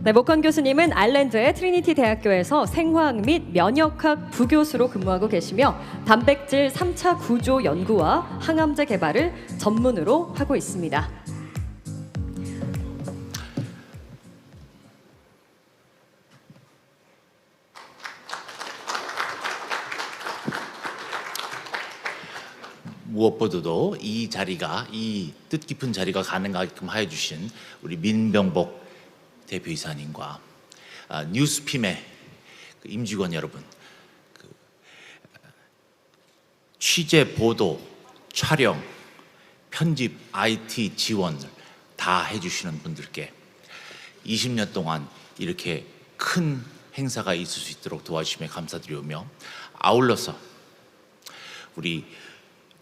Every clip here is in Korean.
네, 목헌 교수님은 아일랜드의 트리니티 대학교에서 생화학 및 면역학 부교수로 근무하고 계시며 단백질 3차 구조 연구와 항암제 개발을 전문으로 하고 있습니다. 무엇보다도 이 자리가, 이 뜻깊은 자리가 가능하게끔 하여 주신 우리 민병복 대표이사님과 뉴스핌의 임직원 여러분, 취재, 보도, 촬영, 편집, IT 지원을 다 해주시는 분들께 20년 동안 이렇게 큰 행사가 있을 수 있도록 도와주시며 감사드리며, 아울러서 우리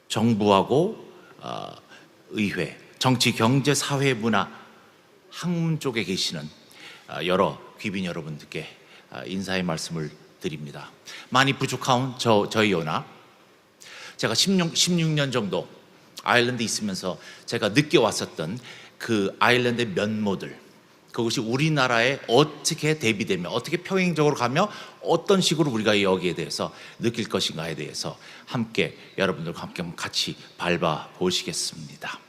정부하고 의회, 정치, 경제, 사회, 문화, 학문 쪽에 계시는 여러 귀빈 여러분들께 인사의 말씀을 드립니다. 많이 부족한 저희요나 제가 16년 정도 아일랜드에 있으면서 제가 느껴왔었던 그 아일랜드의 면모들, 그것이 우리나라에 어떻게 대비되며 어떻게 평행적으로 가며 어떤 식으로 우리가 여기에 대해서 느낄 것인가에 대해서 함께 여러분들과 함께 같이 밟아보시겠습니다.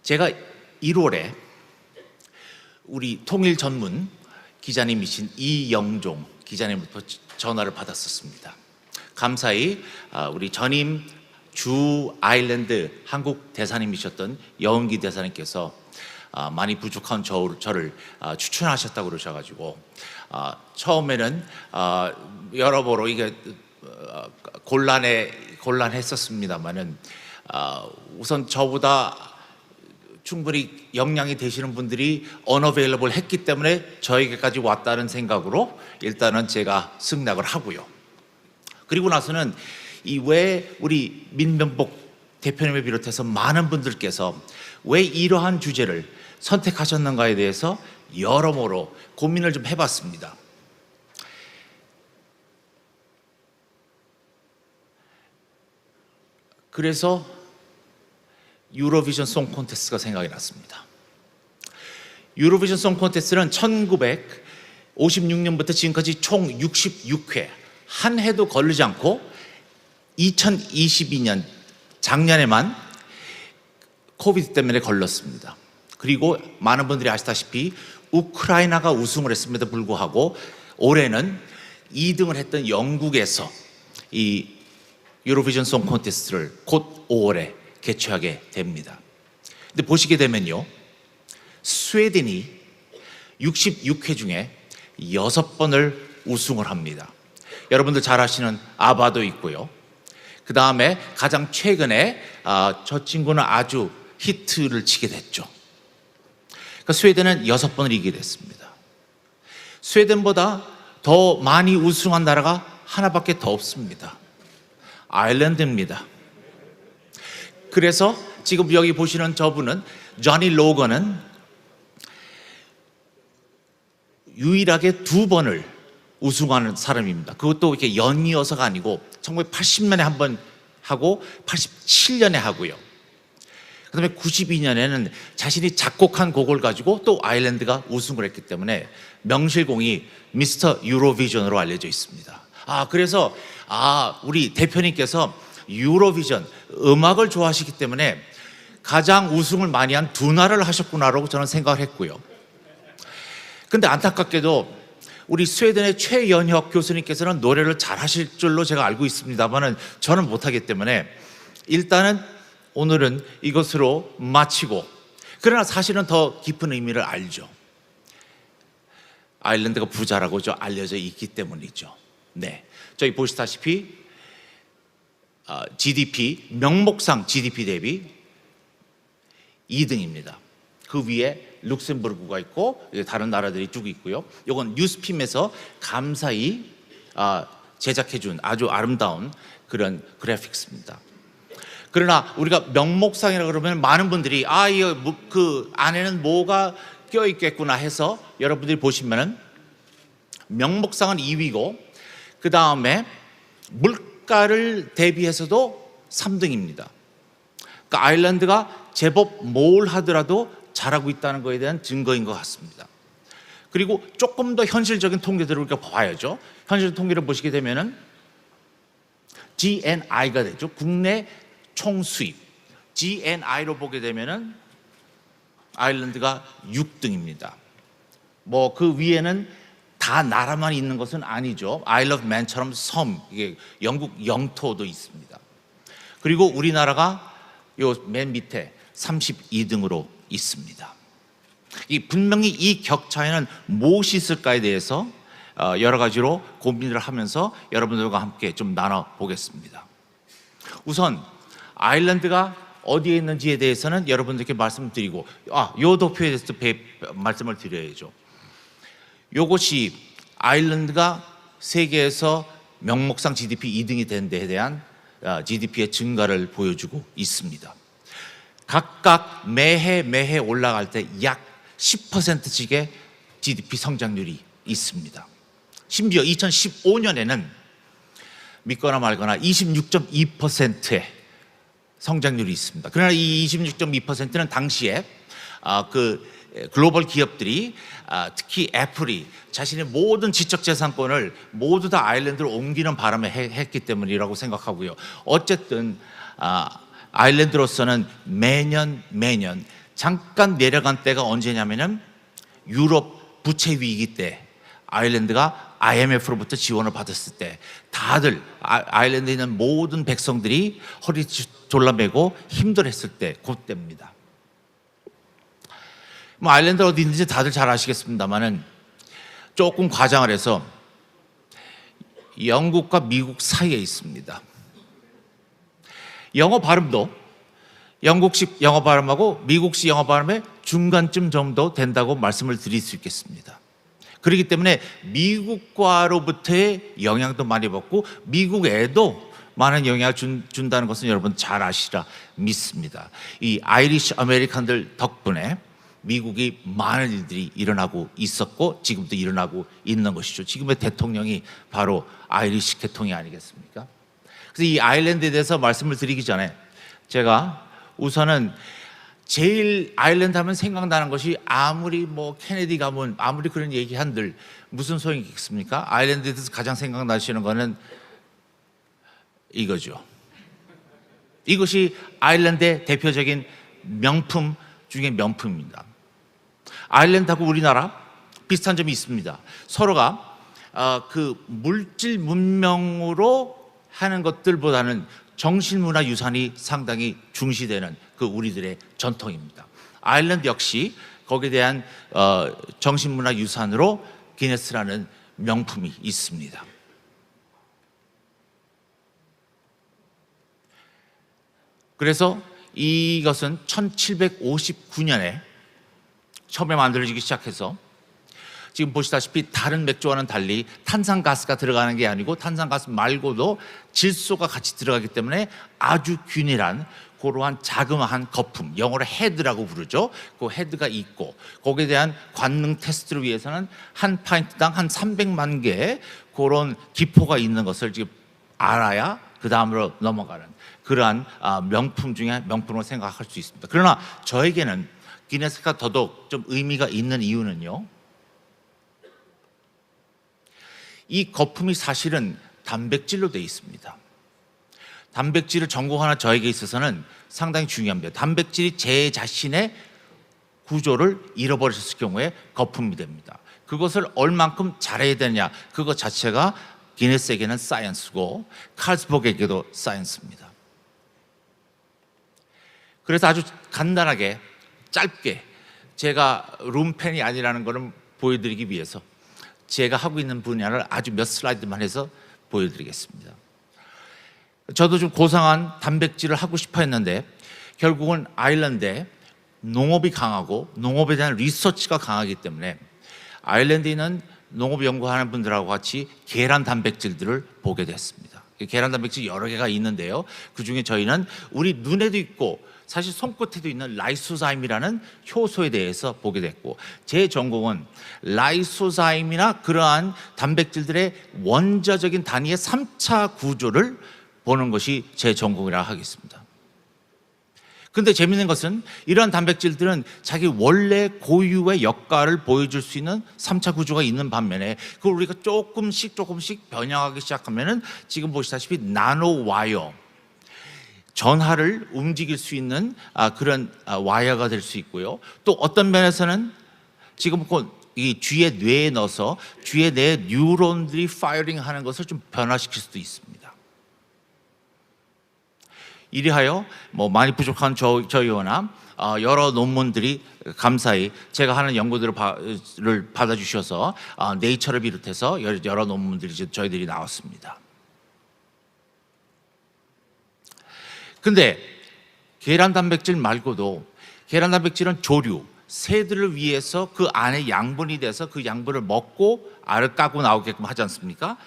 제가 1월에 우리 통일 전문 기자님이신 이영종 기자님부터 전화를 받았었습니다. 감사히 우리 전임 주 아일랜드 한국 대사님이셨던 여은기 대사님께서 많이 부족한 저를 추천하셨다고 그러셔가지고 처음에는 여러모로 이게 곤란했었습니다만은 우선 저보다 충분히 역량이 되시는 분들이 unavailable 했기 때문에 저에게까지 왔다는 생각으로 일단은 제가 승낙을 하고요. 그리고 나서는 왜 우리 민병복 대표님을 비롯해서 많은 분들께서 왜 이러한 주제를 선택하셨는가에 대해서 여러모로 고민을 좀 해봤습니다. 그래서 유로비전 송 콘테스트가 생각이 났습니다. 유로비전 송 콘테스트는 1956년부터 지금까지 총 66회, 한 해도 걸리지 않고 2022년 작년에만 코비드 때문에 걸렸습니다. 그리고 많은 분들이 아시다시피 우크라이나가 우승을 했음에도 불구하고 올해는 2등을 했던 영국에서 이 유로비전 송 콘테스트를 곧 5월에 개최하게 됩니다. 근데 보시게 되면요, 스웨덴이 66회 중에 6번을 우승을 합니다. 여러분들 잘 아시는 아바도 있고요. 그 다음에 가장 최근에 저 친구는 아주 히트를 치게 됐죠. 그러니까 스웨덴은 6번을 이기게 됐습니다. 스웨덴보다 더 많이 우승한 나라가 하나밖에 더 없습니다. 아일랜드입니다. 그래서 지금 여기 보시는 저분은, 조니 로건은 유일하게 2번을 우승하는 사람입니다. 그것도 이렇게 연이어서가 아니고 1980년에 한 번 하고 87년에 하고요. 그 다음에 92년에는 자신이 작곡한 곡을 가지고 또 아일랜드가 우승을 했기 때문에 명실공히 미스터 유로비전으로 알려져 있습니다. 그래서 우리 대표님께서 유로비전, 음악을 좋아하시기 때문에 가장 우승을 많이 한 2나라를 하셨구나라고 저는 생각을 했고요. 근데 안타깝게도 우리 스웨덴의 최연혁 교수님께서는 노래를 잘 하실 줄로 제가 알고 있습니다만은 저는 못하기 때문에 일단은 오늘은 이것으로 마치고, 그러나 사실은 더 깊은 의미를 알죠. 아일랜드가 부자라고 알려져 있기 때문이죠. 네, 저기 보시다시피 GDP, 명목상 GDP 대비 2등입니다. 그 위에 룩셈부르크가 있고 다른 나라들이 쭉 있고요. 이건 뉴스핌에서 감사히 제작해준 아주 아름다운 그런 그래픽스입니다. 그러나 우리가 명목상이라 그러면 많은 분들이 이거 그 안에는 뭐가 껴있겠구나 해서 여러분들이 보시면은 명목상은 2위고 그 다음에 물가를 대비해서도 3등입니다. 그러니까 아일랜드가 제법 뭘 하더라도 잘하고 있다는 것에 대한 증거인 것 같습니다. 그리고 조금 더 현실적인 통계들을 우리가 봐야죠. 현실 통계를 보시게 되면은 GNI가 되죠. 국내 총수입. GNI로 보게 되면은 아일랜드가 6등입니다. 뭐 그 위에는 다 나라만 있는 것은 아니죠. 아일 오브 맨처럼 섬, 이게 영국 영토도 있습니다. 그리고 우리나라가 요 맨 밑에 32등으로 있습니다. 분명히 이 격차에는 무엇이 있을까에 대해서 여러 가지로 고민을 하면서 여러분들과 함께 좀 나눠보겠습니다. 우선 아일랜드가 어디에 있는지에 대해서는 여러분들께 말씀드리고, 요 도표에 대해서 말씀을 드려야죠. 요것이 아일랜드가 세계에서 명목상 GDP 2등이 된 데에 대한 GDP의 증가를 보여주고 있습니다. 각각 매해 올라갈 때 약 10%씩의 GDP 성장률이 있습니다. 심지어 2015년에는 믿거나 말거나 26.2%의 성장률이 있습니다. 그러나 이 26.2%는 당시에 그 글로벌 기업들이 특히 애플이 자신의 모든 지적재산권을 모두 다 아일랜드로 옮기는 바람에 했기 때문이라고 생각하고요. 어쨌든 아일랜드로서는 매년 잠깐 내려간 때가 언제냐면은 유럽 부채 위기 때 아일랜드가 IMF로부터 지원을 받았을 때 다들 아일랜드에 있는 모든 백성들이 허리 졸라매고 힘들었을 때 그때입니다. 뭐 아일랜드 어디 있는지 다들 잘 아시겠습니다만은 조금 과장을 해서 영국과 미국 사이에 있습니다. 영어 발음도 영국식 영어 발음하고 미국식 영어 발음의 중간쯤 정도 된다고 말씀을 드릴 수 있겠습니다. 그렇기 때문에 미국과로부터의 영향도 많이 받고 미국에도 많은 영향을 준다는 것은 여러분 잘 아시라 믿습니다. 이 아이리시 아메리칸들 덕분에 미국이 많은 일들이 일어나고 있었고 지금도 일어나고 있는 것이죠. 지금의 대통령이 바로 아이리시 계통이 아니겠습니까? 그래서 이 아일랜드에 대해서 말씀을 드리기 전에 제가 우선은 제일 아일랜드 하면 생각나는 것이 아무리 뭐 케네디 가문 아무리 그런 얘기한들 무슨 소용이 있겠습니까? 아일랜드에 대해서 가장 생각나시는 거는 이거죠. 이것이 아일랜드의 대표적인 명품 중에 명품입니다. 아일랜드하고 우리나라 비슷한 점이 있습니다. 서로가 그 물질 문명으로 하는 것들보다는 정신문화 유산이 상당히 중시되는 그 우리들의 전통입니다. 아일랜드 역시 거기에 대한 정신문화 유산으로 기네스라는 명품이 있습니다. 그래서 이것은 1759년에 처음에 만들어지기 시작해서 지금 보시다시피 다른 맥주와는 달리 탄산가스가 들어가는 게 아니고 탄산가스 말고도 질소가 같이 들어가기 때문에 아주 균일한 그러한 자그마한 거품, 영어로 헤드라고 부르죠. 그 헤드가 있고 거기에 대한 관능 테스트를 위해서는 한 파인트당 한 300만 개의 그런 기포가 있는 것을 지금 알아야 그 다음으로 넘어가는 그러한 명품 중에 명품으로 생각할 수 있습니다. 그러나 저에게는 기네스가 더더욱 좀 의미가 있는 이유는요, 이 거품이 사실은 단백질로 되어 있습니다. 단백질을 전공하는 저에게 있어서는 상당히 중요합니다. 단백질이 제 자신의 구조를 잃어버렸을 경우에 거품이 됩니다. 그것을 얼만큼 잘해야 되느냐, 그것 자체가 기네스에게는 사이언스고 칼스버그에게도 사이언스입니다. 그래서 아주 간단하게 짧게 제가 룸펜이 아니라는 것을 보여드리기 위해서 제가 하고 있는 분야를 아주 몇 슬라이드만 해서 보여드리겠습니다. 저도 좀 고상한 단백질을 하고 싶어 했는데 결국은 아일랜드에 농업이 강하고 농업에 대한 리서치가 강하기 때문에 아일랜드에 있는 농업 연구하는 분들하고 같이 계란 단백질들을 보게 됐습니다. 계란 단백질 여러 개가 있는데요, 그 중에 저희는 우리 눈에도 있고 사실 손끝에도 있는 라이소자임이라는 효소에 대해서 보게 됐고, 제 전공은 라이소자임이나 그러한 단백질들의 원자적인 단위의 3차 구조를 보는 것이 제 전공이라 하겠습니다. 근데 재밌는 것은 이러한 단백질들은 자기 원래 고유의 역할을 보여줄 수 있는 3차 구조가 있는 반면에 그걸 우리가 조금씩 변형하기 시작하면은 지금 보시다시피 나노 와이어, 전하를 움직일 수 있는 그런 와이어가 될 수 있고요. 또 어떤 면에서는 지금 이 쥐의 뇌에 넣어서 쥐의 뇌 뉴런들이 파이어링하는 것을 좀 변화시킬 수도 있습니다. 이리하여 많이 부족한 저희나 여러 논문들이 감사히 제가 하는 연구들을 받아주셔서 네이처를 비롯해서 여러 논문들이 저희들이 나왔습니다. 근데 계란 단백질 말고도 계란 단백질은 조류, 새들을 위해서 그 안에 양분이 돼서 그 양분을 먹고 알을 까고 나오게끔 하지 않습니까?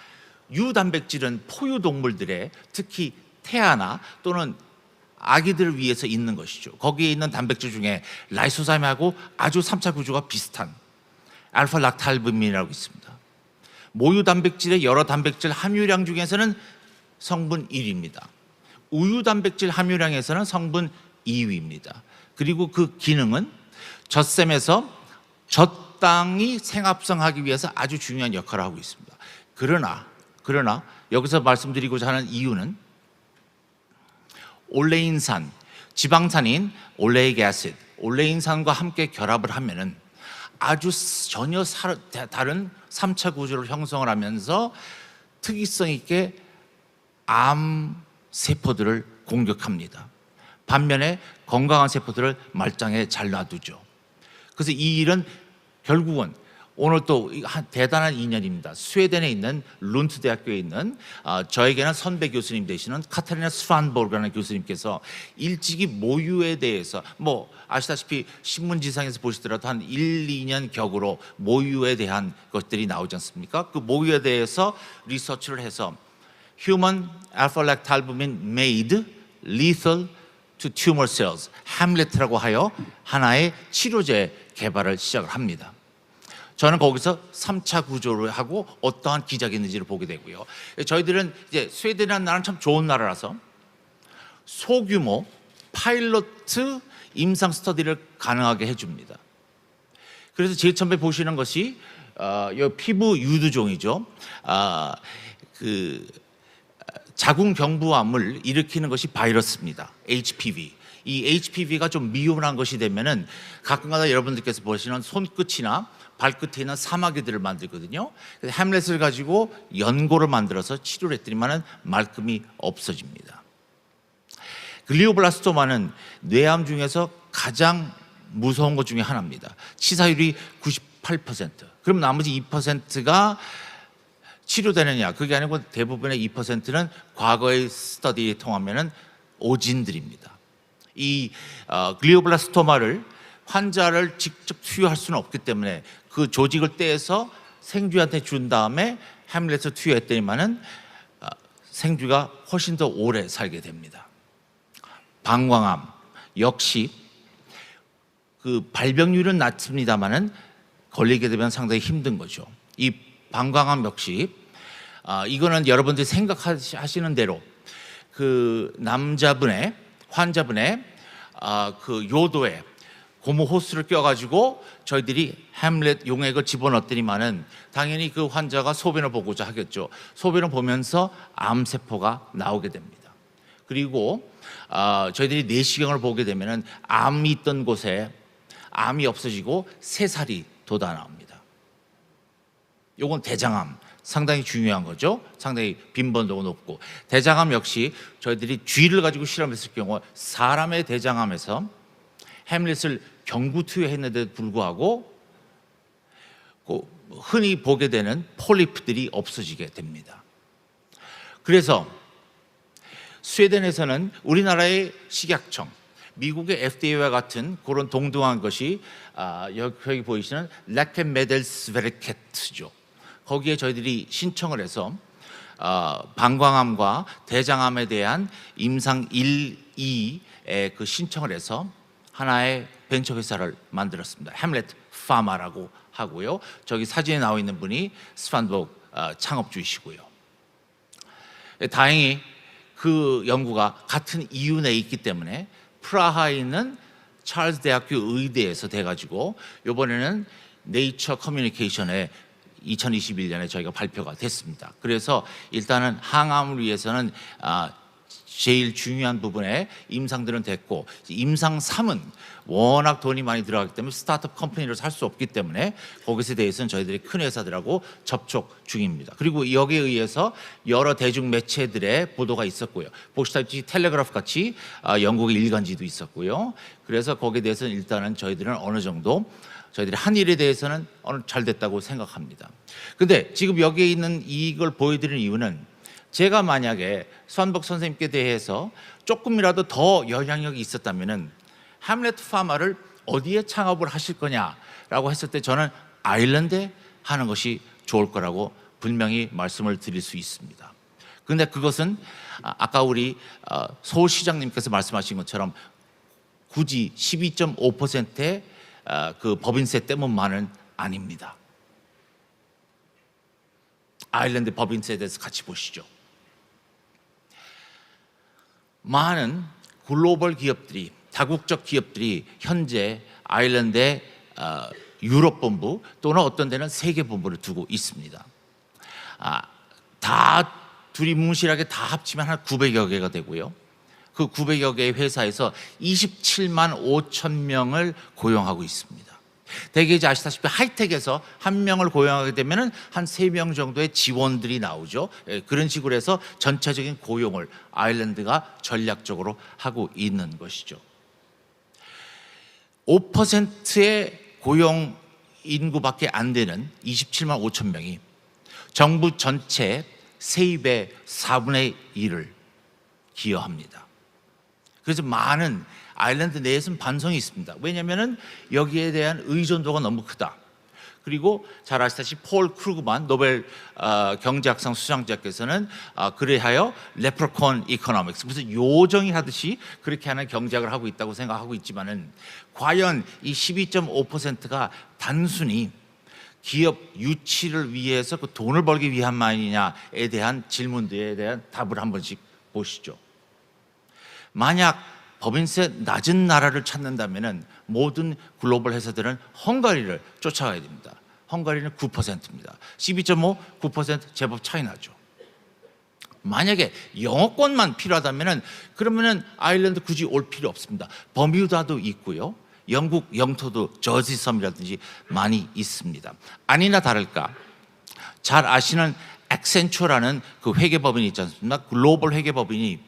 유 단백질은 포유 동물들의 특히 태아나 또는 아기들을 위해서 있는 것이죠. 거기에 있는 단백질 중에 라이소자임하고 아주 3차 구조가 비슷한 알파 락탈부민이라고 있습니다. 모유 단백질의 여러 단백질 함유량 중에서는 성분 1위입니다. 우유 단백질 함유량에서는 성분 2위입니다. 그리고 그 기능은 젖샘에서 젖당이 생합성하기 위해서 아주 중요한 역할을 하고 있습니다. 그러나 여기서 말씀드리고자 하는 이유는 올레인산, 지방산인 올레익 애시드, 올레인산과 함께 결합을 하면은 아주 전혀 다른 3차 구조를 형성을 하면서 특이성 있게 암 세포들을 공격합니다. 반면에 건강한 세포들을 말짱에 잘 놔두죠. 그래서 이 일은 결국은 오늘 또 대단한 인연입니다. 스웨덴에 있는 룬트 대학교에 있는 저에게는 선배 교수님 되시는 카타리나 스반보르라는 교수님께서 일찍이 모유에 대해서 아시다시피 신문지상에서 보시더라도 한 1, 2년 격으로 모유에 대한 것들이 나오지 않습니까? 그 모유에 대해서 리서치를 해서 Human alpha-lactalbumin made lethal to tumor cells, 햄릿이라고 하여 하나의 치료제 개발을 시작을 합니다. 저는 거기서 3차 구조를 하고 어떠한 기적이 있는지를 보게 되고요. 저희들은 이제 스웨덴이라는 나라는 참 좋은 나라라서 소규모 파일럿 임상 스터디를 가능하게 해줍니다. 그래서 제일 처음에 보시는 것이 이 피부 유두종이죠. 자궁경부암을 일으키는 것이 바이러스입니다. HPV. 이 HPV가 좀 미온한 것이 되면은 가끔가다 여러분들께서 보시는 손끝이나 발끝에 있는 사마귀들을 만들거든요. 그래서 햄렛을 가지고 연고를 만들어서 치료를 했더니만은 말끔히 없어집니다. 글리오블라스토마는 뇌암 중에서 가장 무서운 것 중에 하나입니다. 치사율이 98%. 그럼 나머지 2%가 치료되느냐? 그게 아니고 대부분의 2%는 과거의 스터디에 통하면은 오진들입니다. 이 글리오블라스토마를 환자를 직접 투여할 수는 없기 때문에 그 조직을 떼서 생쥐한테 준 다음에 햄렛을 투여했더니만은 생쥐가 훨씬 더 오래 살게 됩니다. 방광암 역시 그 발병률은 낮습니다만은 걸리게 되면 상당히 힘든 거죠. 이 방광암 역시 이거는 여러분들이 생각하시는 대로 그 남자분의 환자분의 그 요도에 고무 호스를 껴가지고 저희들이 햄렛 용액을 집어넣더니만은 당연히 그 환자가 소변을 보고자 하겠죠. 소변을 보면서 암세포가 나오게 됩니다. 그리고 저희들이 내시경을 보게 되면은 암이 있던 곳에 암이 없어지고 새살이 돋아 나옵니다. 요건 대장암. 상당히 중요한 거죠. 상당히 빈번도가 높고 대장암 역시 저희들이 쥐를 가지고 실험했을 경우 사람의 대장암에서 햄릿을 경구 투여했는데도 불구하고 흔히 보게 되는 폴리프들이 없어지게 됩니다. 그래서 스웨덴에서는 우리나라의 식약청, 미국의 FDA와 같은 그런 동등한 것이 여기 보이시는 레케메델스베르케트죠. 거기에 저희들이 신청을 해서 방광암과 대장암에 대한 임상 1, 2의 그 신청을 해서 하나의 벤처 회사를 만들었습니다. 햄렛 파마라고 하고요. 저기 사진에 나와 있는 분이 스판복 창업주이시고요. 다행히 그 연구가 같은 이윤에 있기 때문에 프라하에 있는 찰스 대학교 의대에서 돼가지고 이번에는 네이처 커뮤니케이션에 2021년에 저희가 발표가 됐습니다. 그래서 일단은 항암을 위해서는 제일 중요한 부분에 임상들은 됐고, 임상 3은 워낙 돈이 많이 들어가기 때문에 스타트업 컴퍼니로 살 수 없기 때문에 거기에 대해서는 저희들이 큰 회사들하고 접촉 중입니다. 그리고 여기에 의해서 여러 대중 매체들의 보도가 있었고요. 보시다시피 텔레그래프 같이 영국의 일간지도 있었고요. 그래서 거기에 대해서는 일단은 저희들은 어느 정도 저희들이 한 일에 대해서는 잘 됐다고 생각합니다. 근데 지금 여기에 있는 이걸 보여드리는 이유는 제가 만약에 수한복 선생님께 대해서 조금이라도 더 영향력이 있었다면은 햄릿 파마를 어디에 창업을 하실 거냐라고 했을 때 저는 아일랜드에 하는 것이 좋을 거라고 분명히 말씀을 드릴 수 있습니다. 그런데 그것은 아까 우리 서울시장님께서 말씀하신 것처럼 굳이 12.5%의 그 법인세 때문만은 아닙니다. 아일랜드 법인세에 대해서 같이 보시죠. 많은 글로벌 기업들이, 다국적 기업들이 현재 아일랜드의 유럽 본부 또는 어떤 데는 세계 본부를 두고 있습니다. 다 두리뭉실하게 다 합치면 한 900여 개가 되고요. 그 900여 개의 회사에서 27만 5천 명을 고용하고 있습니다. 대개 이제 아시다시피 하이텍에서 한 명을 고용하게 되면은 한 3명 정도의 지원들이 나오죠. 그런 식으로 해서 전체적인 고용을 아일랜드가 전략적으로 하고 있는 것이죠. 5%의 고용 인구밖에 안 되는 27만 5천 명이 정부 전체 세입의 4분의 1을 기여합니다. 그래서 많은 아일랜드 내에서는 반성이 있습니다. 왜냐하면 여기에 대한 의존도가 너무 크다. 그리고 잘 아시다시피 폴 크루그만 노벨 경제학상 수상자께서는 그래하여 레프로콘 이코노믹스, 무슨 요정이 하듯이 그렇게 하는 경제학을 하고 있다고 생각하고 있지만은 과연 이 12.5%가 단순히 기업 유치를 위해서 그 돈을 벌기 위함만이냐에 대한 질문들에 대한 답을 한 번씩 보시죠. 만약 법인세 낮은 나라를 찾는다면 모든 글로벌 회사들은 헝가리를 쫓아가야 됩니다. 헝가리는 9%입니다. 12.5, 9% 제법 차이 나죠. 만약에 영어권만 필요하다면 그러면은 아일랜드 굳이 올 필요 없습니다. 버뮤다도 있고요. 영국 영토도 저지섬이라든지 많이 있습니다. 아니나 다를까 잘 아시는 액센처라는 그 회계법인이 있지 않습니까? 글로벌 회계법인이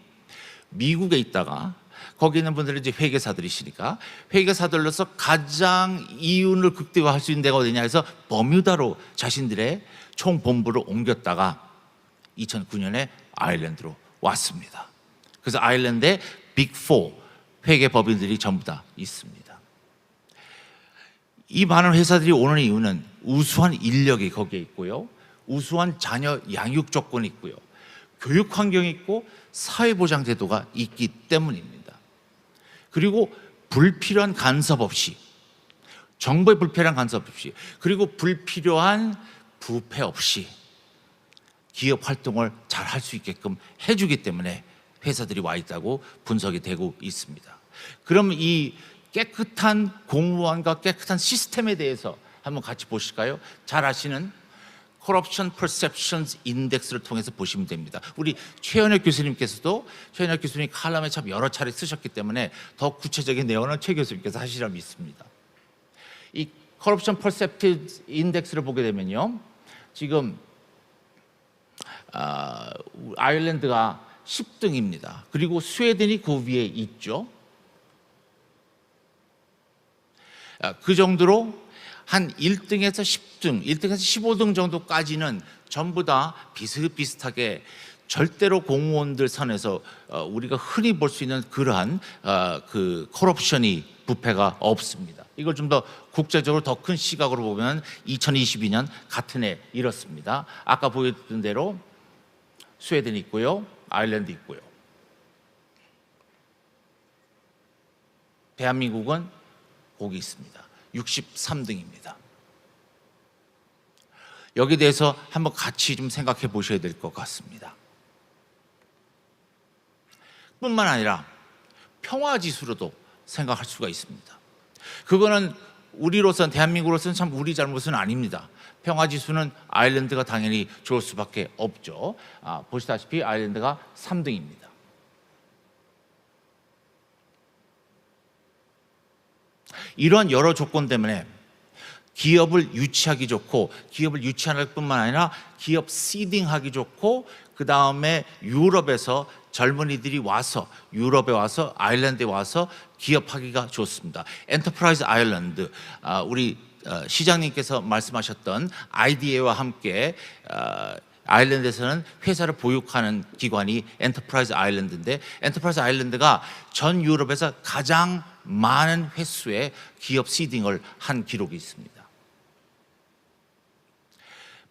미국에 있다가 거기 있는 분들은 이제 회계사들이시니까 회계사들로서 가장 이윤을 극대화할 수 있는 데가 어디냐 해서 버뮤다로 자신들의 총 본부를 옮겼다가 2009년에 아일랜드로 왔습니다. 그래서 아일랜드에 빅4 회계법인들이 전부 다 있습니다. 이 많은 회사들이 오는 이유는 우수한 인력이 거기에 있고요. 우수한 자녀 양육 조건이 있고요. 교육 환경이 있고 사회보장 제도가 있기 때문입니다. 그리고 불필요한 간섭 없이, 정부의 불필요한 간섭 없이, 그리고 불필요한 부패 없이 기업 활동을 잘 할 수 있게끔 해주기 때문에 회사들이 와 있다고 분석이 되고 있습니다. 그럼 이 깨끗한 공무원과 깨끗한 시스템에 대해서 한번 같이 보실까요? 잘 아시는 Corruption Perceptions Index를 통해서 보시면 됩니다. 우리 최현혁 교수님께서도 최현혁 교수님 칼럼에 참 여러 차례 쓰셨기 때문에 더 구체적인 내용은 최 교수님께서 하시라 믿습니다. 이 Corruption Perceptions Index를 보게 되면요, 지금 아일랜드가 10등입니다. 그리고 스웨덴이 그 위에 있죠. 그 정도로 한 1등에서 10등, 1등에서 15등 정도까지는 전부 다 비슷비슷하게 절대로 공무원들 선에서 우리가 흔히 볼 수 있는 그러한 그 커럽션이 부패가 없습니다. 이걸 좀 더 국제적으로 더 큰 시각으로 보면 2022년 같은 해 이렇습니다. 아까 보여드린 대로 스웨덴이 있고요, 아일랜드 있고요. 대한민국은 거기 있습니다. 63등입니다. 여기에 대해서 한번 같이 좀 생각해 보셔야 될 것 같습니다. 뿐만 아니라 평화 지수로도 생각할 수가 있습니다. 그거는 우리로서는, 대한민국으로서는 참 우리 잘못은 아닙니다. 평화 지수는 아일랜드가 당연히 좋을 수밖에 없죠. 보시다시피 아일랜드가 3등입니다. 이런 여러 조건 때문에 기업을 유치하기 좋고, 기업을 유치할 뿐만 아니라 기업 시딩하기 좋고, 그 다음에 유럽에서 젊은이들이 와서, 유럽에 와서, 아일랜드에 와서 기업하기가 좋습니다. 엔터프라이즈 아일랜드, 우리 시장님께서 말씀하셨던 아이디어와 함께 아일랜드에서는 회사를 보육하는 기관이 엔터프라이즈 아일랜드인데, 엔터프라이즈 아일랜드가 전 유럽에서 가장 많은 횟수의 기업 시딩을 한 기록이 있습니다.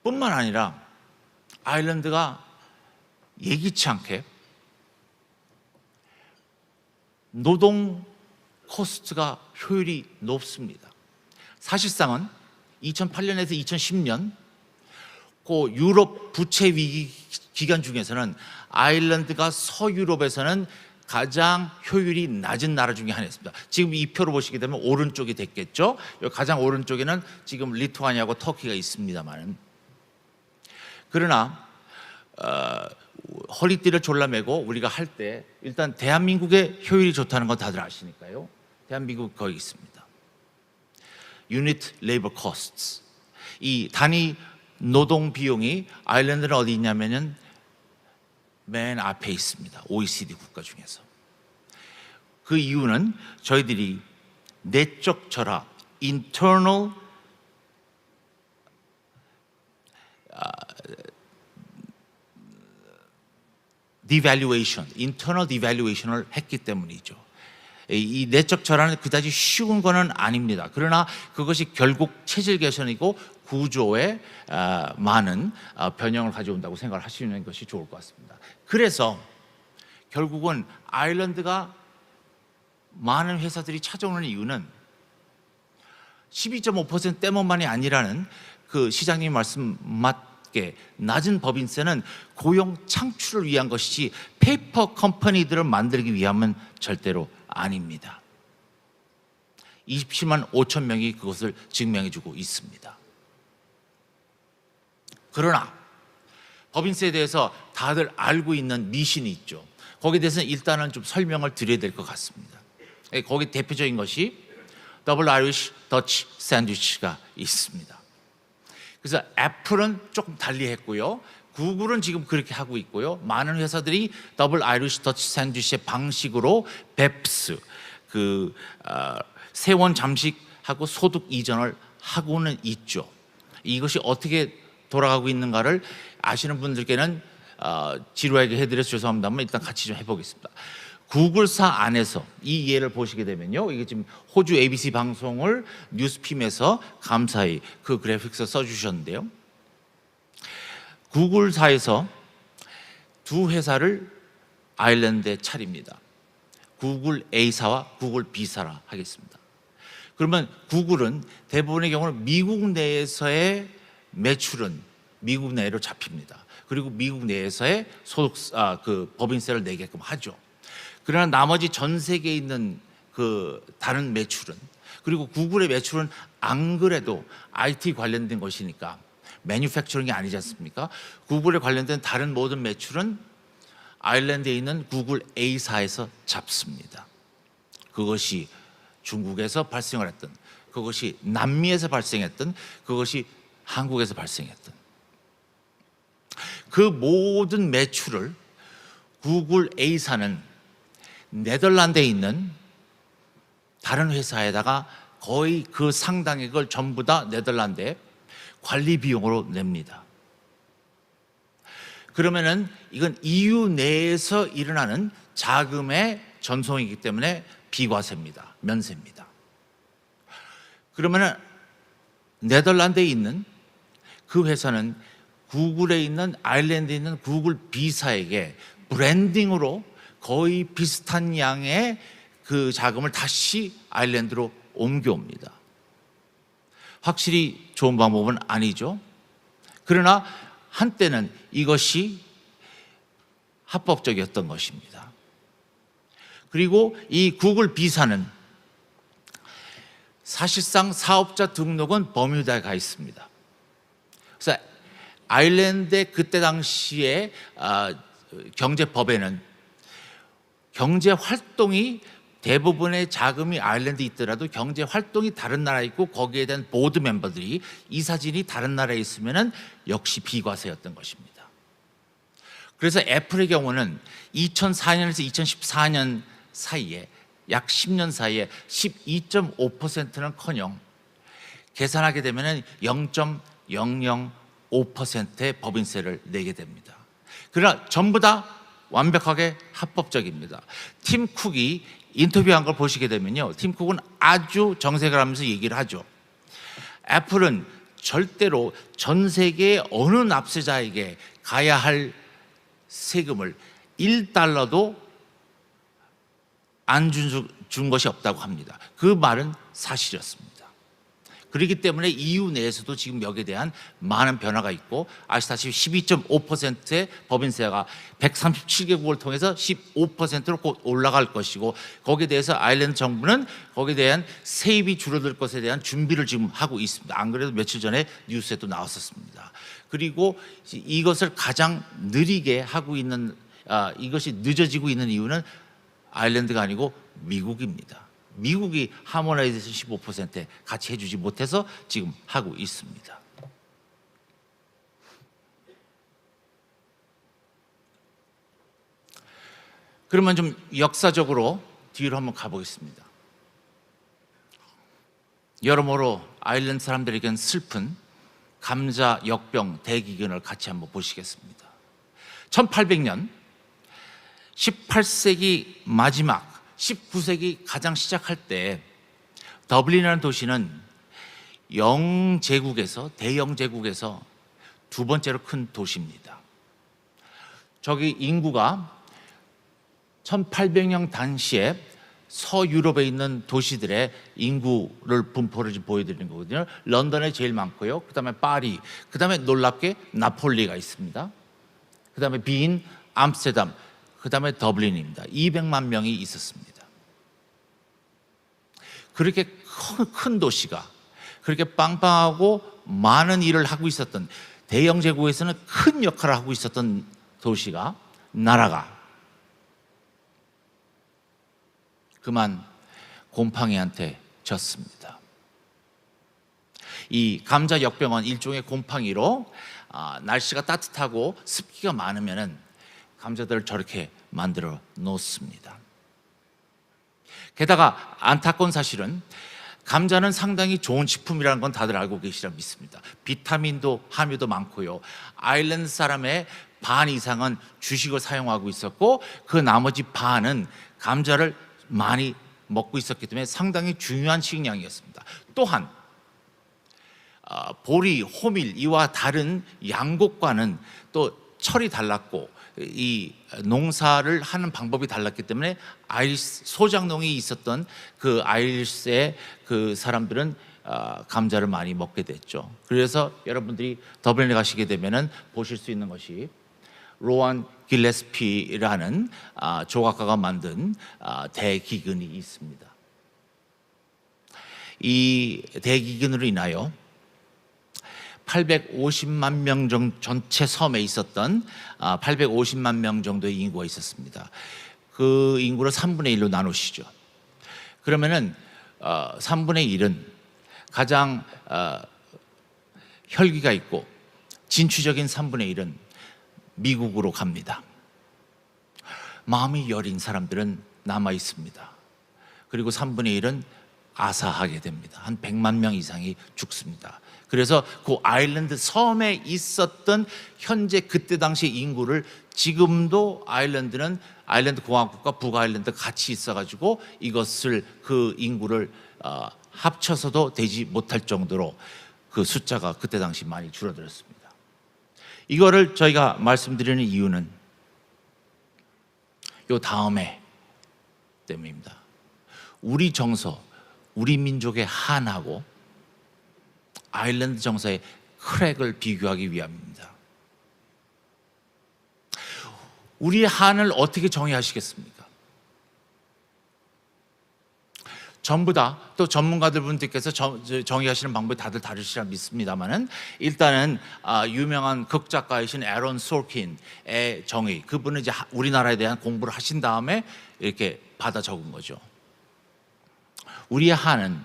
뿐만 아니라 아일랜드가 예기치 않게 노동 코스트가 효율이 높습니다. 사실상은 2008년에서 2010년 그 유럽 부채 위기 기간 중에서는 아일랜드가 서유럽에서는 가장 효율이 낮은 나라 중에 하나였습니다. 지금 이 표를 보시게 되면 오른쪽이 됐겠죠. 가장 오른쪽에는 지금 리투아니아하고 터키가 있습니다만, 그러나 허리띠를 졸라매고 우리가 할 때 일단 대한민국의 효율이 좋다는 건 다들 아시니까요. 대한민국 거기 있습니다. Unit Labor Costs, 이 단위 노동 비용이 아일랜드는 어디 있냐면은 맨 앞에 있습니다. OECD 국가 중에서. 그 이유는 저희들이 내적 절하, internal devaluation, internal devaluation을 했기 때문이죠. 이 내적 절하는 그다지 쉬운 거는 아닙니다. 그러나 그것이 결국 체질 개선이고 구조에 많은 변형을 가져온다고 생각을 하시는 것이 좋을 것 같습니다. 그래서 결국은 아일랜드가 많은 회사들이 찾아오는 이유는 12.5% 때문만이 아니라는 그 시장님 말씀 맞게 낮은 법인세는 고용 창출을 위한 것이지 페이퍼 컴퍼니들을 만들기 위함은 절대로 아닙니다. 27만 5천 명이 그것을 증명해주고 있습니다. 그러나 법인세에 대해서 다들 알고 있는 미신이 있죠. 거기에 대해서는 일단은 좀 설명을 드려야 될 것 같습니다. 거기 대표적인 것이 더블 아이리쉬 더치 샌드위치가 있습니다. 그래서 애플은 조금 달리 했고요. 구글은 지금 그렇게 하고 있고요. 많은 회사들이 더블 아이리쉬 더치 샌드위치의 방식으로 베프스, 세원 잠식하고 소득 이전을 하고는 있죠. 이것이 어떻게 돌아가고 있는가를 아시는 분들께는 지루하게 해드려서 죄송합니다만 일단 같이 좀 해보겠습니다. 구글사 안에서 이 예를 보시게 되면요, 이게 지금 호주 ABC 방송을 뉴스핌에서 감사히 그 그래픽스 써주셨는데요, 구글사에서 두 회사를 아일랜드에 차립니다. 구글 A사와 구글 B사라 하겠습니다. 그러면 구글은 대부분의 경우는 미국 내에서의 매출은 미국 내로 잡힙니다. 그리고 미국 내에서의 소득 법인세를 내게끔 하죠. 그러나 나머지 전 세계에 있는 그 다른 매출은, 그리고 구글의 매출은 안 그래도 IT 관련된 것이니까 매뉴팩처링이 아니지 않습니까? 구글에 관련된 다른 모든 매출은 아일랜드에 있는 구글 A사에서 잡습니다. 그것이 중국에서 발생을 했던, 그것이 남미에서 발생했던, 그것이 한국에서 발생했던 그 모든 매출을 구글 A사는 네덜란드에 있는 다른 회사에다가 거의 그 상당액을 전부 다 네덜란드에 관리 비용으로 냅니다. 그러면은 이건 EU 내에서 일어나는 자금의 전송이기 때문에 비과세입니다. 면세입니다. 그러면은 네덜란드에 있는 그 회사는 구글에 있는 아일랜드에 있는 구글 B사에게 브랜딩으로 거의 비슷한 양의 그 자금을 다시 아일랜드로 옮겨옵니다. 확실히 좋은 방법은 아니죠. 그러나 한때는 이것이 합법적이었던 것입니다. 그리고 이 구글 비자는 사실상 사업자 등록은 버뮤다에 가 있습니다. 그래서 아일랜드의 그때 당시에 경제법에는 경제 활동이 대부분의 자금이 아일랜드에 있더라도 경제 활동이 다른 나라에 있고 거기에 대한 보드 멤버들이 이사진이 다른 나라에 있으면은 역시 비과세였던 것입니다. 그래서 애플의 경우는 2004년에서 2014년 사이에 약 10년 사이에 12.5%는커녕 계산하게 되면은 0.005%의 법인세를 내게 됩니다. 그러나 전부 다 완벽하게 합법적입니다. 팀 쿡이 인터뷰한 걸 보시게 되면요, 팀 쿡은 아주 정색을 하면서 얘기를 하죠. 애플은 절대로 전 세계의 어느 납세자에게 가야 할 세금을 1달러도 안 준 것이 없다고 합니다. 그 말은 사실이었습니다. 그렇기 때문에 EU 내에서도 지금 여기에 대한 많은 변화가 있고, 아시다시피 12.5%의 법인세가 137개국을 통해서 15%로 곧 올라갈 것이고, 거기에 대해서 아일랜드 정부는 거기에 대한 세입이 줄어들 것에 대한 준비를 지금 하고 있습니다. 안 그래도 며칠 전에 뉴스에도 나왔었습니다. 그리고 이것을 가장 느리게 하고 있는, 이것이 늦어지고 있는 이유는 아일랜드가 아니고 미국입니다. 미국이 하모나이제이션 15%에 같이 해주지 못해서 지금 하고 있습니다. 그러면 좀 역사적으로 뒤로 한번 가보겠습니다. 여러모로 아일랜드 사람들에겐 슬픈 감자 역병 대기근을 같이 한번 보시겠습니다. 1800년 18세기 마지막 19세기 가장 시작할 때 더블린이라는 도시는 대영 제국에서 두 번째로 큰 도시입니다. 저기 인구가 1800년 당시에 서유럽에 있는 도시들의 인구를 분포를 보여드리는 거거든요. 런던에 제일 많고요. 그 다음에 파리, 그 다음에 놀랍게 나폴리가 있습니다. 그 다음에 빈, 암스테르담, 그 다음에 더블린입니다. 200만 명이 있었습니다. 그렇게 큰 도시가, 그렇게 빵빵하고 많은 일을 하고 있었던, 대영 제국에서는 큰 역할을 하고 있었던 도시가, 나라가 그만 곰팡이한테 졌습니다. 이 감자 역병은 일종의 곰팡이로 날씨가 따뜻하고 습기가 많으면은 감자들을 저렇게 만들어 놓습니다. 게다가 안타까운 사실은 감자는 상당히 좋은 식품이라는 건 다들 알고 계시리라 믿습니다. 비타민도 함유도 많고요. 아일랜드 사람의 반 이상은 주식을 사용하고 있었고, 그 나머지 반은 감자를 많이 먹고 있었기 때문에 상당히 중요한 식량이었습니다. 또한 보리, 호밀 이와 다른 양곡과는 또 철이 달랐고, 이 농사를 하는 방법이 달랐기 때문에 아일스 소작농이 있었던 그 아일스의 그 사람들은 감자를 많이 먹게 됐죠. 그래서 여러분들이 더블린에 가시게 되면은 보실 수 있는 것이 로안 길레스피라는 조각가가 만든 대기근이 있습니다. 이 대기근으로 인하여 850만 명 정도, 전체 섬에 있었던 850만 명 정도의 인구가 있었습니다. 그 인구를 3분의 1로 나누시죠. 그러면은 3분의 1은 가장 혈기가 있고 진취적인 3분의 1은 미국으로 갑니다. 마음이 여린 사람들은 남아 있습니다. 그리고 3분의 1은 아사하게 됩니다. 한 100만 명 이상이 죽습니다. 그래서 그 아일랜드 섬에 있었던 현재 그때 당시 인구를 지금도 아일랜드는 아일랜드 공화국과 북아일랜드 같이 있어가지고 이것을 그 인구를 합쳐서도 되지 못할 정도로 그 숫자가 그때 당시 많이 줄어들었습니다. 이거를 저희가 말씀드리는 이유는 요 다음에 때문입니다. 우리 정서, 우리 민족의 한하고 아일랜드 정서의 크랙을 비교하기 위함입니다. 우리 한을 어떻게 정의하시겠습니까? 전부 다 또 전문가들 분들께서 정의하시는 방법이 다들 다르시라 믿습니다만은 일단은 유명한 극작가이신 에런 솔킨의 정의, 그분은 이제 우리나라에 대한 공부를 하신 다음에 이렇게 받아 적은 거죠. 우리의 한은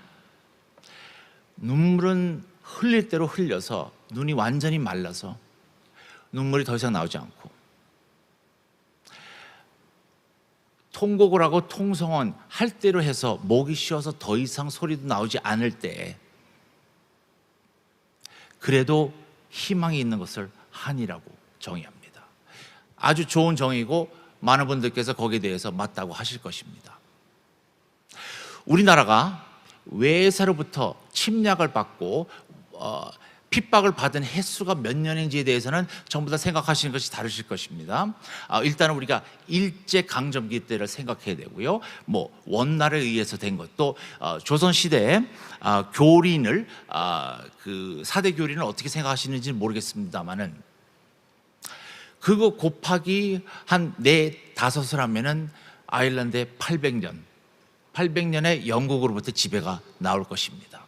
눈물은 흘릴 대로 흘려서 눈이 완전히 말라서 눈물이 더 이상 나오지 않고, 통곡을 하고 통성원 할 대로 해서 목이 쉬어서 더 이상 소리도 나오지 않을 때 그래도 희망이 있는 것을 한이라고 정의합니다. 아주 좋은 정의고 많은 분들께서 거기에 대해서 맞다고 하실 것입니다. 우리나라가 외사로부터 침략을 받고 핍박을 받은 횟수가 몇 년인지에 대해서는 전부 다 생각하시는 것이 다르실 것입니다. 일단은 우리가 일제 강점기 때를 생각해야 되고요. 뭐 원날에 의해서 된 것도 조선 시대에 교린을 그 사대 교린을 어떻게 생각하시는지 모르겠습니다만은 그거 곱하기 한 4-5을 하면은 아일랜드의 800년에 영국으로부터 지배가 나올 것입니다.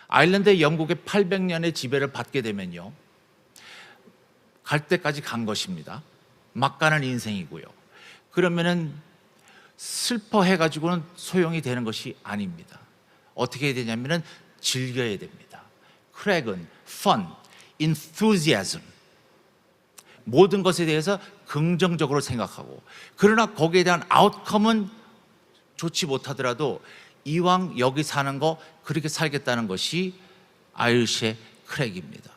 아일랜드의 영국의 800년의 지배를 받게 되면요, 갈 때까지 간 것입니다. 막 가는 인생이고요. 그러면은 슬퍼해가지고는 소용이 되는 것이 아닙니다. 어떻게 해야 되냐면은 즐겨야 됩니다. 크랙은 fun, enthusiasm, 모든 것에 대해서 긍정적으로 생각하고, 그러나 거기에 대한 아웃컴은 좋지 못하더라도 이왕 여기 사는 거 그렇게 살겠다는 것이 아이리시의 크랙입니다.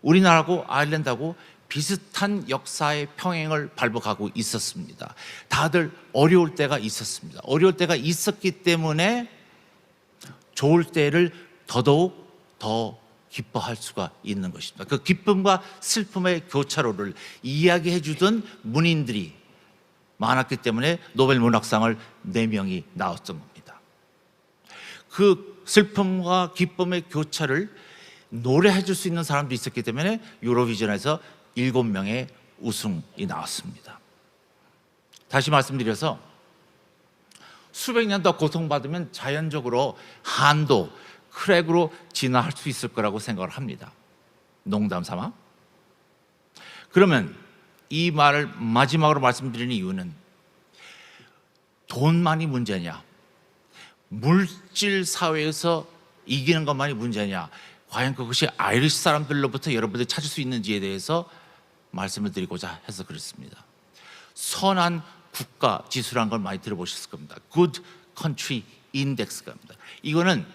우리나라하고 아일랜드하고 비슷한 역사의 평행을 밟아가고 있었습니다. 다들 어려울 때가 있었습니다. 어려울 때가 있었기 때문에 좋을 때를 더더욱 더 기뻐할 수가 있는 것입니다. 그 기쁨과 슬픔의 교차로를 이야기해 주던 문인들이 많았기 때문에 노벨 문학상을 4명이 나왔던 겁니다. 그 슬픔과 기쁨의 교차를 노래해 줄 수 있는 사람도 있었기 때문에 유로비전에서 7명의 우승이 나왔습니다. 다시 말씀드려서 수백 년 더 고통받으면 자연적으로 한도, 크랙으로 진화할 수 있을 거라고 생각을 합니다. 농담 삼아. 그러면 이 말을 마지막으로 말씀드리는 이유는 돈만이 문제냐, 물질 사회에서 이기는 것만이 문제냐, 과연 그것이 아이리시 사람들로부터 여러분들이 찾을 수 있는지에 대해서 말씀을 드리고자 해서 그렇습니다. 선한 국가 지수라는 걸 많이 들어보셨을 겁니다. Good Country Index가 입니다. 이거는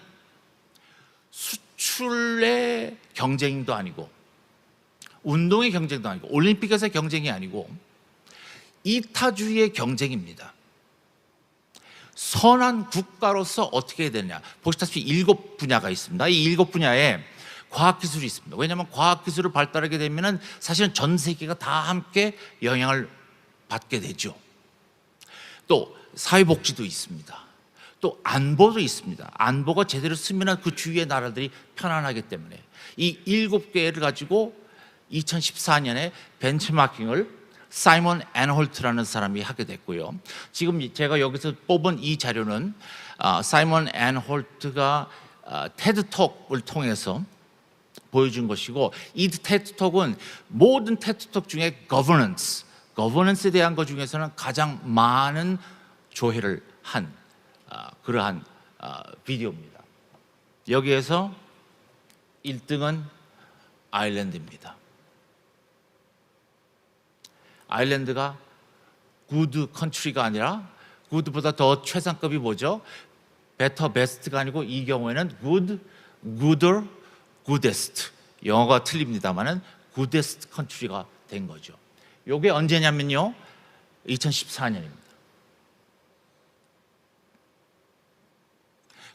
수출의 경쟁도 아니고 운동의 경쟁도 아니고 올림픽에서의 경쟁이 아니고 이타주의의 경쟁입니다. 선한 국가로서 어떻게 해야 되느냐, 보시다시피 7분야가 있습니다. 이 7분야에 과학기술이 있습니다. 왜냐하면 과학기술을 발달하게 되면 사실은 전 세계가 다 함께 영향을 받게 되죠. 또 사회복지도 있습니다. 또 안보도 있습니다. 안보가 제대로 쓰면 그 주위의 나라들이 편안하기 때문에 이 7개를 가지고 2014년에 벤치마킹을 사이먼 앤홀트라는 사람이 하게 됐고요. 지금 제가 여기서 뽑은 이 자료는 사이먼 앤홀트가 테드톡을 통해서 보여준 것이고, 이 테드톡은 모든 테드톡 중에 거버넌스에 대한 것 중에서는 가장 많은 조회를 한 그러한 비디오입니다. 여기에서 1등은 아일랜드입니다. 아일랜드가 굿 컨트리가 아니라 굿보다 더 최상급이 뭐죠? 베터 베스트가 아니고 이 경우에는 굿, 구더, 굿에스트. 영어가 틀립니다만은 굿에스트 컨트리가 된 거죠. 이게 언제냐면요, 2014년입니다.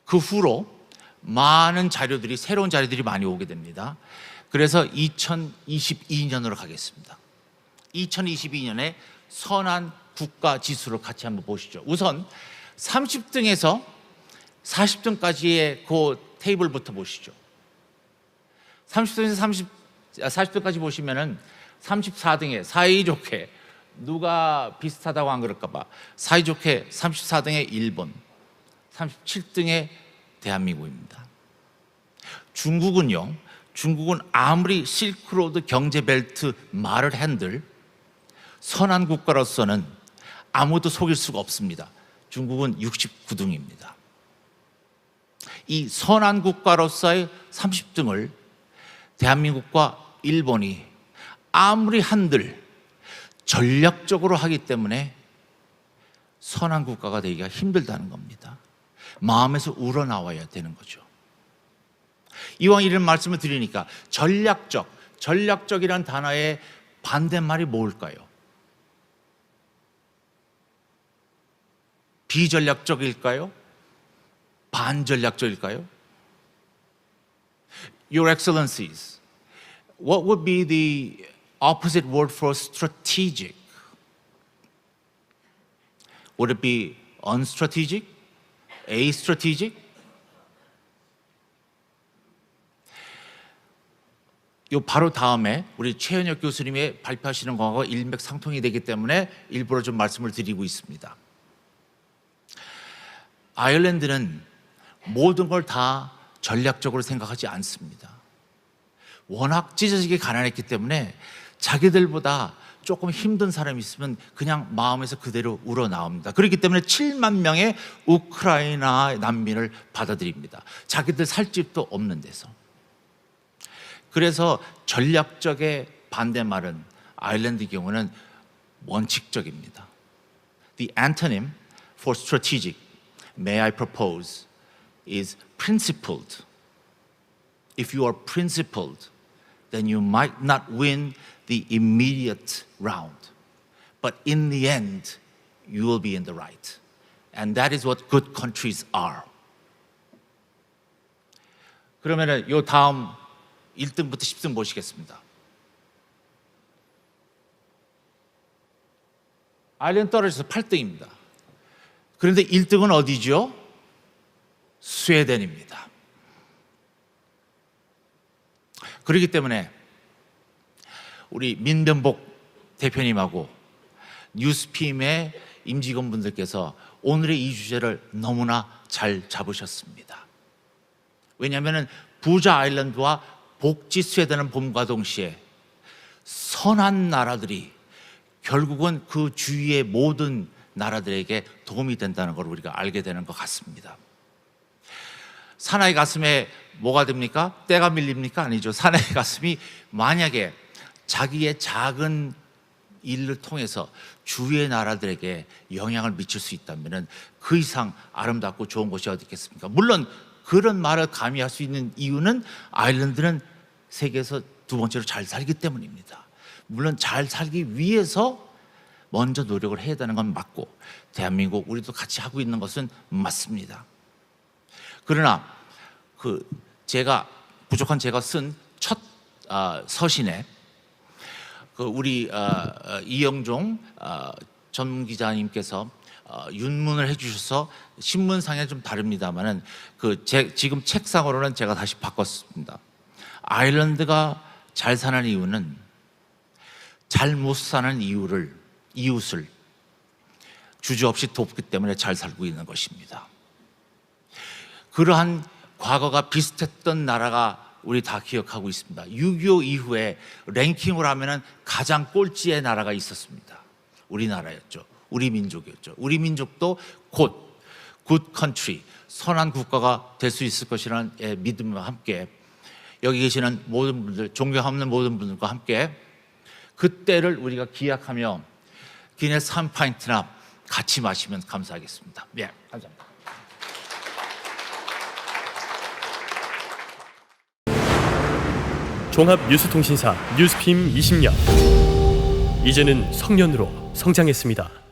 그 후로 많은 자료들이, 새로운 자료들이 많이 오게 됩니다. 그래서 2022년으로 가겠습니다. 2022년에 선한 국가 지수를 같이 한번 보시죠. 우선 30등에서 40등까지의 그 테이블부터 보시죠. 30등에서 40등까지 보시면은 34등에 사이좋게, 누가 비슷하다고 안 그럴까봐 사이좋게 34등에 일본, 37등의 대한민국입니다. 중국은요, 중국은 아무리 실크로드 경제벨트 말을 한들 선한 국가로서는 아무도 속일 수가 없습니다. 중국은 69등입니다. 이 선한 국가로서의 30등을 대한민국과 일본이 아무리 한들 전략적으로 하기 때문에 선한 국가가 되기가 힘들다는 겁니다. 마음에서 우러나와야 되는 거죠. 이왕 이런 말씀을 드리니까 전략적이란 단어의 반대말이 뭘까요? 비전략적일까요? 반전략적일까요? Your Excellencies, what would be the opposite word for strategic? Would it be unstrategic? astrategic? 요 바로 다음에 우리 최현혁 교수님의 발표하시는 거하고 일맥상통이 되기 때문에 일부러 좀 말씀을 드리고 있습니다. 아일랜드는 모든 걸 다 전략적으로 생각하지 않습니다. 워낙 찢어지게 가난했기 때문에 자기들보다 조금 힘든 사람이 있으면 그냥 마음에서 그대로 우러나옵니다. 그렇기 때문에 7만 명의 우크라이나 난민을 받아들입니다. 자기들 살 집도 없는 데서. 그래서 전략적의 반대말은 아일랜드 경우는 원칙적입니다. The antonym for strategic, may I propose, is principled. If you are principled, then you might not win the immediate round. But in the end, you will be in the right. And that is what good countries are. 그러면은 요 다음 1등부터 10등 보시겠습니다. 아일랜드 떨어져서 8등입니다. 그런데 1등은 어디죠? 스웨덴입니다. 그렇기 때문에 우리 민변복 대표님하고 뉴스핌의 임직원분들께서 오늘의 이 주제를 너무나 잘 잡으셨습니다. 왜냐하면 부자 아일랜드와 복지 스웨덴은 봄과 동시에 선한 나라들이 결국은 그 주위의 모든 나라들에게 도움이 된다는 걸 우리가 알게 되는 것 같습니다. 사나이 가슴에 뭐가 됩니까? 때가 밀립니까? 아니죠. 사나이 가슴이 만약에 자기의 작은 일을 통해서 주위의 나라들에게 영향을 미칠 수 있다면 그 이상 아름답고 좋은 곳이 어디 있겠습니까? 물론 그런 말을 감히 할 수 있는 이유는 아일랜드는 세계에서 두 번째로 잘 살기 때문입니다. 물론 잘 살기 위해서 먼저 노력을 해야 되는 건 맞고 대한민국 우리도 같이 하고 있는 것은 맞습니다. 그러나 제가 쓴 첫 서신에 우리 이영종 전문 기자님께서 윤문을 해주셔서 신문상에 좀 다릅니다만은 지금 책상으로는 제가 다시 바꿨습니다. 아일랜드가 잘 사는 이유는 잘 못 사는 이웃을 주저없이 돕기 때문에 잘 살고 있는 것입니다. 그러한 과거가 비슷했던 나라가 우리 다 기억하고 있습니다. 6.25 이후에 랭킹을 하면은 가장 꼴찌의 나라가 있었습니다. 우리나라였죠. 우리 민족이었죠. 우리 민족도 곧 굿 컨트리, 선한 국가가 될 수 있을 것이라는 믿음과 함께 여기 계시는 모든 분들, 존경하는 모든 분들과 함께 그때를 우리가 기약하며 기네스 한 파인트나 같이 마시면 감사하겠습니다. 네, 감사합니다. 종합 뉴스통신사 뉴스핌 20년. 이제는 성년으로 성장했습니다.